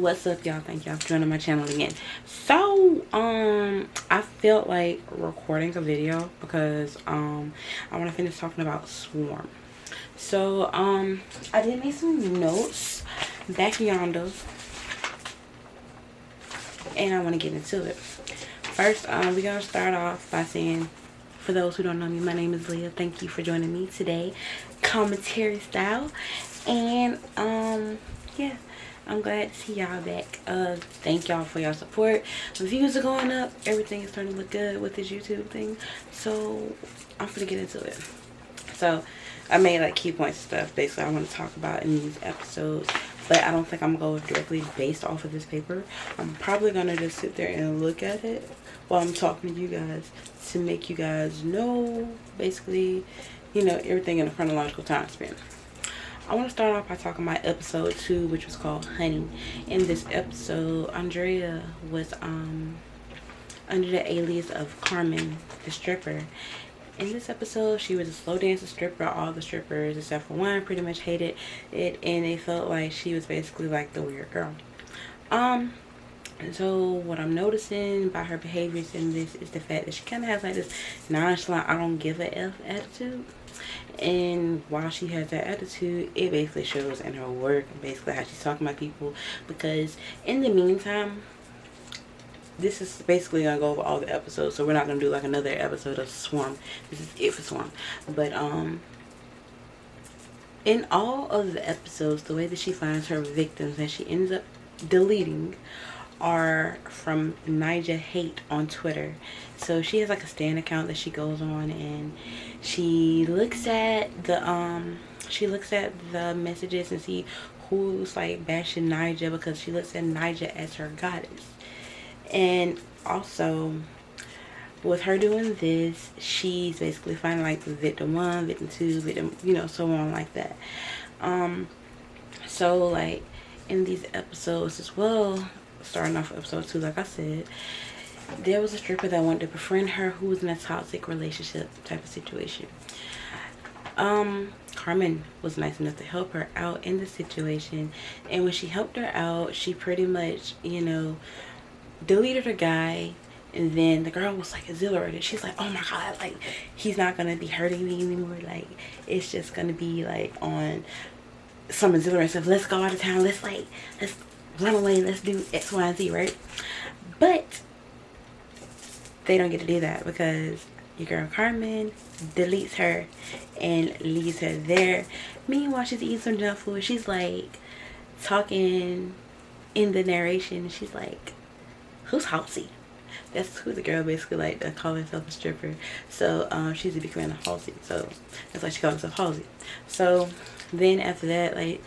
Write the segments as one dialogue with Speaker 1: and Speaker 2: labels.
Speaker 1: What's up, y'all? Thank y'all for joining my channel again. So I felt like recording a video because I want to finish talking about Swarm. So I did make some notes back yonder, and I want to get into it. First, we're gonna start off by saying, for those who don't know me, my name is Leah. Thank you for joining me today, commentary style. And yeah, I'm glad to see y'all back. Thank y'all for your support. The views are going up. Everything is starting to look good with this YouTube thing. So I'm gonna get into it. So I made like key points and stuff basically I want to talk about in these episodes, but I don't think I'm gonna go directly based off of this paper. I'm probably gonna just sit there and look at it while I'm talking to you guys to make you guys know basically, you know, everything in a chronological time span. I want to start off by talking about episode 2, which was called Honey. In this episode, Andrea was under the alias of Carmen, the stripper. In this episode, she was a slow dancer stripper. All the strippers, except for one, pretty much hated it, and they felt like she was basically like the weird girl. So what I'm noticing by her behaviors in this is the fact that she kind of has like this nonchalant, I don't give a F attitude. And while she has that attitude, it basically shows in her work and basically how she's talking about people. Because in the meantime, this is basically gonna go over all the episodes, so we're not gonna do like another episode of Swarm. This is it for Swarm. But in all of the episodes, the way that she finds her victims that she ends up deleting are from Nija Hate on Twitter. So she has like a stan account that she goes on, and she looks at the messages and see who's like bashing Nija, because she looks at Nija as her goddess. And also with her doing this, she's basically finding like victim 1, victim 2, victim, you know, so on like that. So like in these episodes as well, starting off episode 2, like I said, there was a stripper that wanted to befriend her who was in a toxic relationship type of situation. Carmen was nice enough to help her out in the situation, and when she helped her out, she pretty much, you know, deleted her guy. And then the girl was like exhilarated. She's like, oh my god, like he's not gonna be hurting me anymore, like it's just gonna be like on some exhilarating stuff. Let's go out of town, let's run away, let's do X, Y, and Z, right? But they don't get to do that because your girl Carmen deletes her and leaves her there. Meanwhile, she's eating some junk food. She's like talking in the narration. She's like, who's Halsey? That's who the girl basically like to call herself a stripper. So she's a big fan of Halsey. So that's why she calls herself Halsey. So then after that, like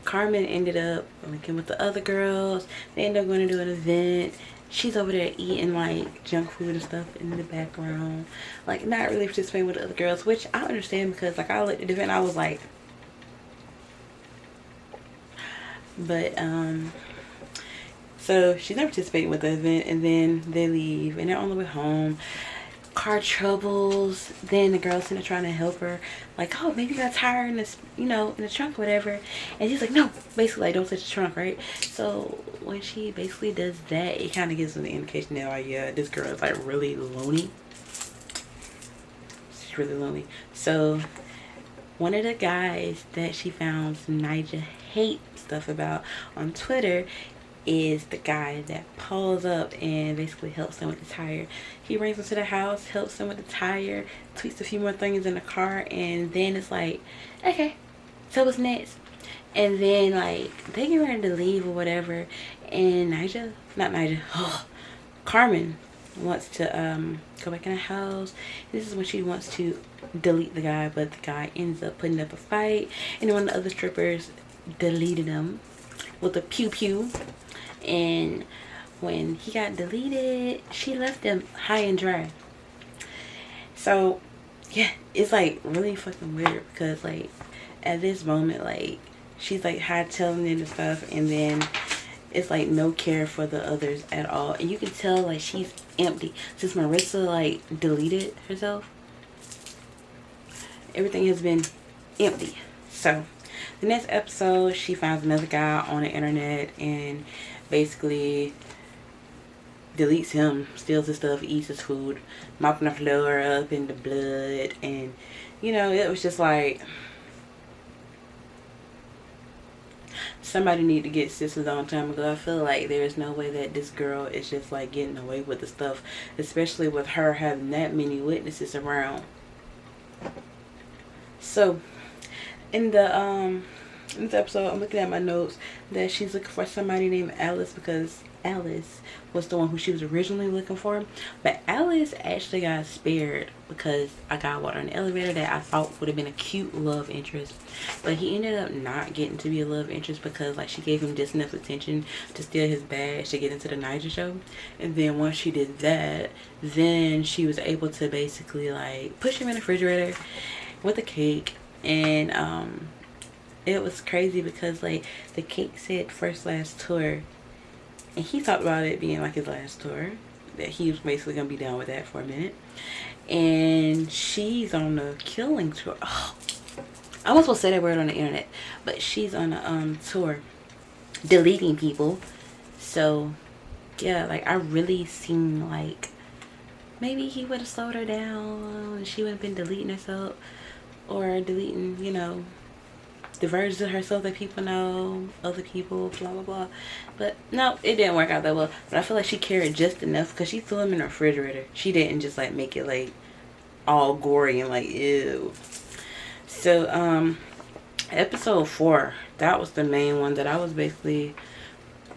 Speaker 1: Carmen ended up linking with the other girls. They ended up going to do an event. She's over there eating like junk food and stuff in the background, like not really participating with the other girls, which I understand because like I looked at the event, I was like, but so she's not participating with the event, and then they leave and they're on the way home. Car troubles. Then the girl's sitting there trying to help her, like, oh, maybe you got a tire in this, you know, in the trunk or whatever. And she's like, no, basically like, don't touch the trunk, right? So when she basically does that, it kind of gives them the indication that like, yeah, this girl is like really lonely. She's really lonely. So one of the guys that she found Nija Hate stuff about on Twitter is the guy that pulls up and basically helps them with the tire. He brings them to the house, helps them with the tire, tweaks a few more things in the car, and then it's like, okay, so what's next? And then like they get ready to leave or whatever, and Carmen wants to go back in the house. This is when she wants to delete the guy, but the guy ends up putting up a fight, and then one of the other strippers deleted him with a pew pew. And when he got deleted, she left him high and dry. So yeah, it's like really fucking weird because like at this moment, like she's like hightailing it and stuff, and then it's like no care for the others at all, and you can tell like she's empty since Marissa like deleted herself. Everything has been empty. So The next episode, she finds another guy on the internet and basically deletes him, steals his stuff, eats his food, mopping the floor up in the blood. And you know, it was just like, somebody need to get sis a long time ago. I feel like there's no way that this girl is just like getting away with the stuff, especially with her having that many witnesses around. So in this episode, I'm looking at my notes that she's looking for somebody named Alice because Alice was the one who she was originally looking for. But Alice actually got spared because I got water in the elevator that I thought would have been a cute love interest. But he ended up not getting to be a love interest because like she gave him just enough attention to steal his badge to get into the Niger show. And then once she did that, then she was able to basically like push him in the refrigerator with a cake. And it was crazy because like the cake said first last tour, and he talked about it being like his last tour, that he was basically gonna be down with that for a minute. And she's on the killing tour. Oh, I was supposed to say that word on the internet, but she's on a tour deleting people. So yeah, like I really seen like maybe he would have slowed her down and she would have been deleting herself, or deleting, you know, the versions of herself that people know, other people, blah blah blah. But no, it didn't work out that well. But I feel like she cared just enough because she threw him in the refrigerator. She didn't just like make it like all gory and like ew. So episode 4, that was the main one that I was basically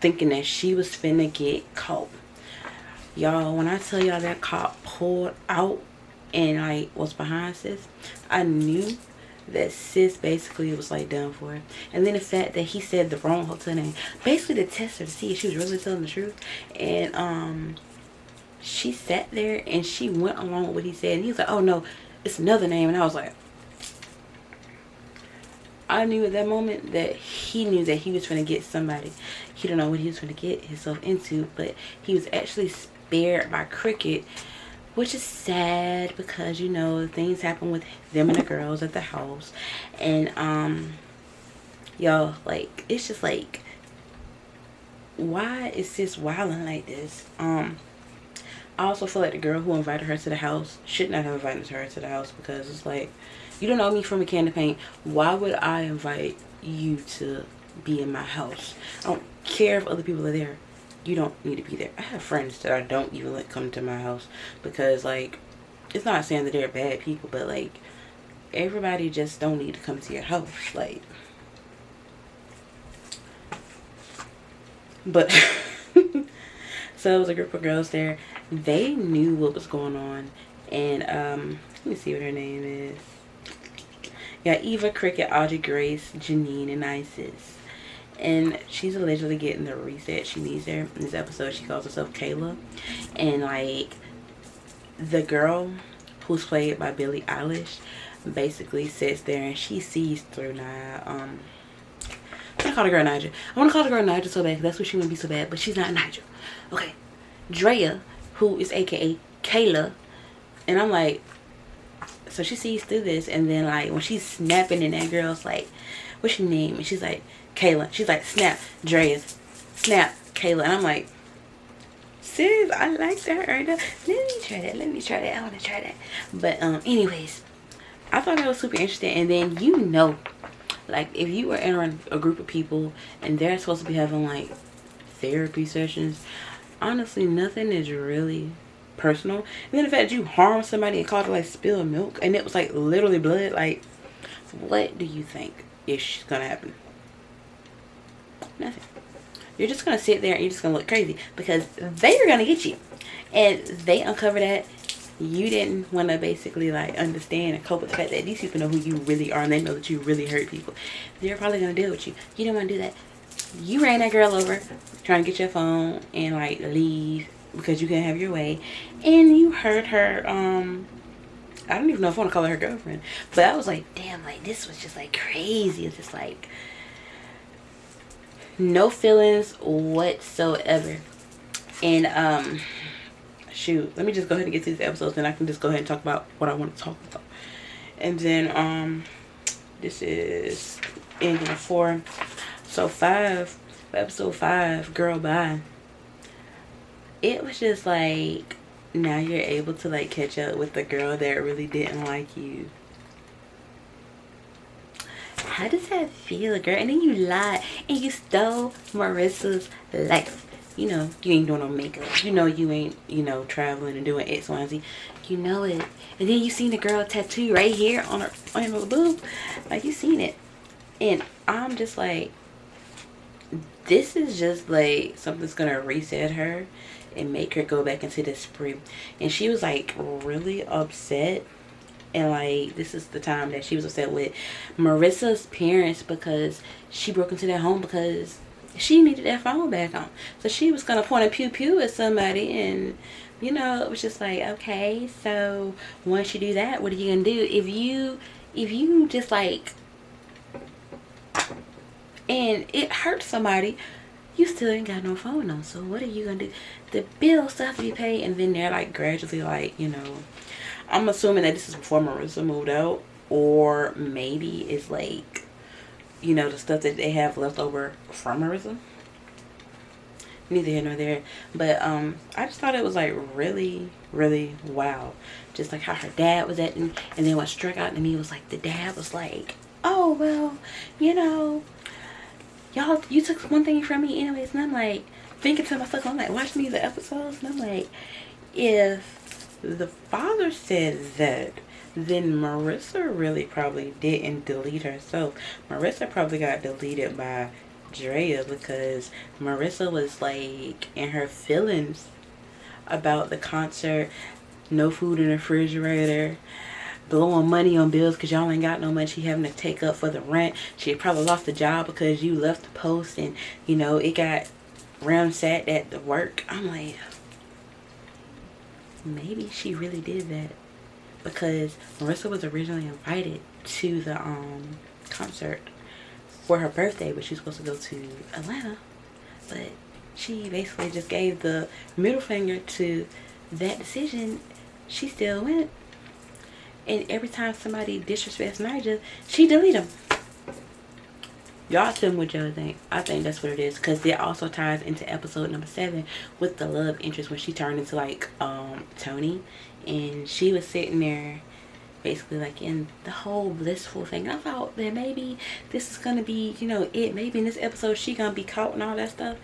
Speaker 1: thinking that she was finna get caught. Y'all, when I tell y'all that cop pulled out and like was behind sis, I knew that sis basically was like done for. And then the fact that he said the wrong hotel name, basically to test her to see if she was really telling the truth. And she sat there and she went along with what he said, and he was like, oh no, it's another name. And I was like, I knew at that moment that he knew that he was going to get somebody. He didn't know what he was going to get himself into, but he was actually spared by Cricket, which is sad because, you know, things happen with them and the girls at the house. And y'all, like, it's just like, why is sis wilding like this? I also feel like the girl who invited her to the house should not have invited her to the house, because it's like, you don't know me from a can of paint. Why would I invite you to be in my house? I don't care if other people are there. You don't need to be there. I have friends that I don't even let come to my house because, like, it's not saying that they're bad people, but like, everybody just don't need to come to your house. Like, but so it was a group of girls there. They knew what was going on. And let me see what her name is. Yeah, Eva, Cricket, Audrey, Grace, Janine, and Isis. And she's allegedly getting the reset she needs there. In this episode, she calls herself Kayla. And like, the girl who's played by Billie Eilish basically sits there and she sees through Nia. I'm gonna call the girl Nigel. I want to call the girl Nigel so bad because that's what she want to be so bad, but she's not Nigel. Okay, Drea, who is aka Kayla, and I'm like, so she sees through this, and then like when she's snapping, and that girl's like, what's your name? And she's like, Kayla. She's like, snap, Drea, snap, Kayla. And I'm like, sis, I like that right now. Let me try that. I want to try that. But anyways, I thought that was super interesting. And then, you know, like, if you were in a group of people and they're supposed to be having like therapy sessions, honestly, nothing is really personal. And then the fact that you harm somebody and called it like spilled milk, and it was like literally blood, like, what do you think is gonna happen? Nothing. You're just gonna sit there and you're just gonna look crazy because they are gonna get you, and they uncover that you didn't want to basically like understand and cope with the fact that these people know who you really are and they know that you really hurt people. They're probably gonna deal with you. You didn't want to do that. You ran that girl over trying to get your phone and like leave because you couldn't have your way, and you hurt her. I don't even know if I want to call her girlfriend, but I was like, damn, like this was just like crazy. It's just like no feelings whatsoever. And shoot, let me just go ahead and get to these episodes, and I can just go ahead and talk about what I want to talk about. And then this is ending of 4. So 5, episode 5, Girl Bye. It was just like, now you're able to like catch up with the girl that really didn't like you. How does that feel, girl? And then you lied and you stole Marissa's life. You know, you ain't doing no makeup. You know, you ain't, traveling and doing X, Y, and Z. You know it. And then you seen the girl tattoo right here on her boob. Like, you seen it. And I'm just like, this is just like something's gonna reset her and make her go back into this spree. And she was like really upset. And like, this is the time that she was upset with Marissa's parents because she broke into their home because she needed that phone back on. So she was gonna point a pew pew at somebody, and it was just like, okay, so once you do that, what are you gonna do? If you just like, and it hurts somebody, you still ain't got no phone on. So what are you gonna do? The bills still have to be paid, and then they're like gradually like, I'm assuming that this is before Marissa moved out, or maybe it's like, the stuff that they have left over from Marissa. Neither here nor there. But I just thought it was like really, really wow. Just like how her dad was acting, and then what struck out to me was like the dad was like, oh well, y'all, you took one thing from me anyways. And I'm like thinking to myself, I'm like watching these episodes, and I'm like, if the father said that, then Marissa really probably didn't delete herself. Marissa probably got deleted by Drea because Marissa was like in her feelings about the concert, no food in the refrigerator, blowing money on bills because y'all ain't got no money. She having to take up for the rent. She probably lost the job because you left the post, and it got ransacked at the work. I'm like, maybe she really did that because Marissa was originally invited to the concert for her birthday, but she was supposed to go to Atlanta, but she basically just gave the middle finger to that decision. She still went, and every time somebody disrespects Nigel, she delete them. Y'all tell me what y'all think. I think that's what it is, because it also ties into episode number 7 with the love interest when she turned into like Tony, and she was sitting there basically like in the whole blissful thing. I thought that maybe this is gonna be it, maybe in this episode she gonna be caught and all that stuff,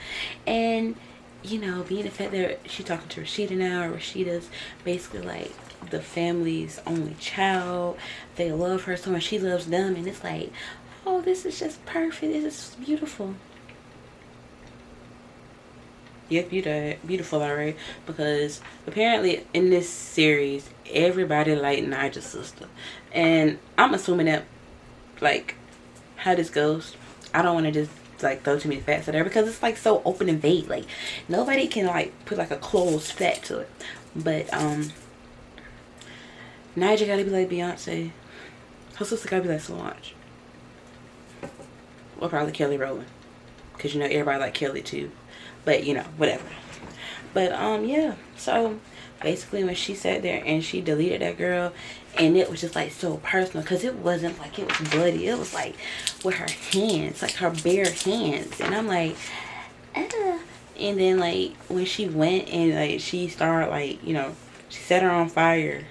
Speaker 1: and being the fact that she talking to Rashida now, or Rashida's basically like the family's only child, they love her so much, she loves them, and it's like, oh, this is just perfect, this is beautiful. Yep, beautiful, alright. Because apparently in this series, everybody liked Nigel's sister, and I'm assuming that, like, how this goes, I don't want to just like throw too many facts at her because it's like so open and vague. Like, nobody can like put like a closed fact to it. But Nigel gotta be like Beyonce. Her sister gotta be like Solange. Or probably Kelly Rowland, because everybody like Kelly too. But whatever. But yeah, so basically when she sat there and she deleted that girl, and it was just like so personal, because it wasn't like it was bloody, it was like with her hands, like her bare hands, and I'm like, ah. And then like when she went and like she started like she set her on fire,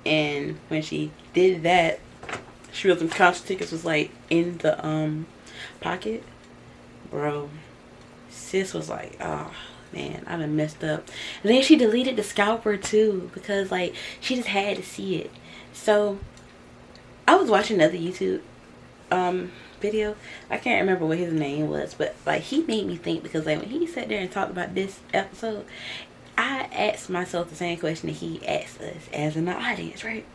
Speaker 1: and when she did that, she realized them concert tickets was like in the pocket. Bro, sis was like, oh man, I done messed up. And then she deleted the scalper too, because like she just had to see it. So I was watching another YouTube video. I can't remember what his name was, but like he made me think, because like when he sat there and talked about this episode, I asked myself the same question that he asked us as an audience, right?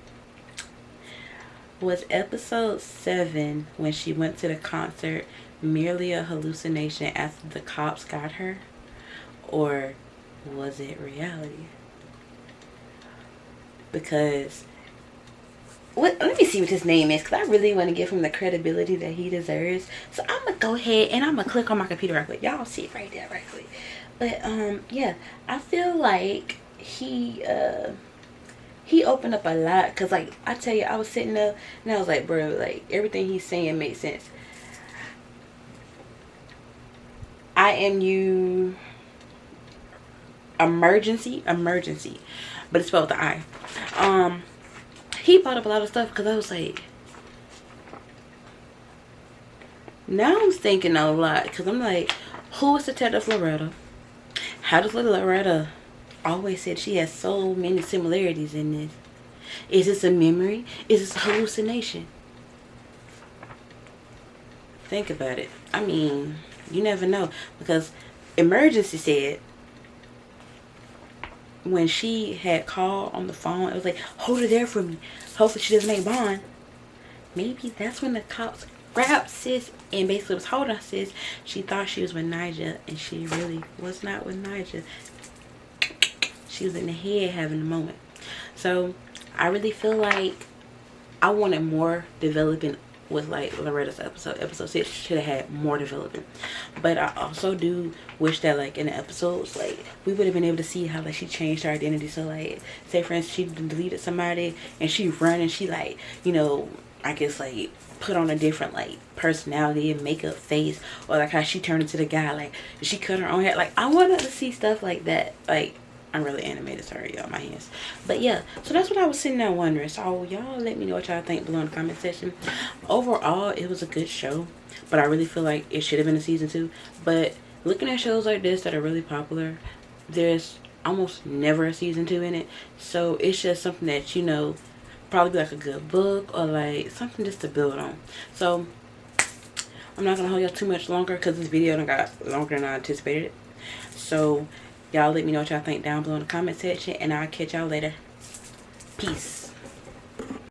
Speaker 1: Was episode 7, when she went to the concert, merely a hallucination after the cops got her, or was it reality? Because let me see what his name is, because I really want to give him the credibility that he deserves. So I'm gonna go ahead and I'm gonna click on my computer right quick. Y'all see it right there right quick. But yeah, I feel like he he opened up a lot. Because, like, I tell you, I was sitting there and I was like, bro, like, everything he's saying makes sense. I am you emergency, but it's spelled with the I. He brought up a lot of stuff because I was like, now I'm thinking a lot because I'm like, who is Detective Loretta? How does Loretta always said she has so many similarities in this? Is this a memory? Is this a hallucination? Think about it. I mean, you never know, because Emergency said when she had called on the phone, it was like, hold her there for me. Hopefully she doesn't make bond. Maybe that's when the cops grabbed sis and basically was holding sis. She thought she was with Nigel and she really was not with Nigel. She was in the head having a moment. So I really feel like I wanted more development with like Loretta's episode. Episode 6 should have had more development. But I also do wish that like in the episodes, like we would have been able to see how like she changed her identity. So like, say for instance she deleted somebody and she run and she like, you know, I guess like put on a different like personality and makeup face, or like how she turned into the guy, like she cut her own hair. Like I wanted to see stuff like that. Like I'm really animated, sorry y'all, my hands. But yeah, so that's what I was sitting there wondering. So y'all let me know what y'all think below in the comment section. Overall, it was a good show, but I really feel like it should have been a season 2. But looking at shows like this that are really popular, there's almost never a season 2 in it. So it's just something that, you know, probably be like a good book or like something just to build on. So I'm not gonna hold y'all too much longer because this video done got longer than I anticipated it. So y'all let me know what y'all think down below in the comment section, and I'll catch y'all later. Peace.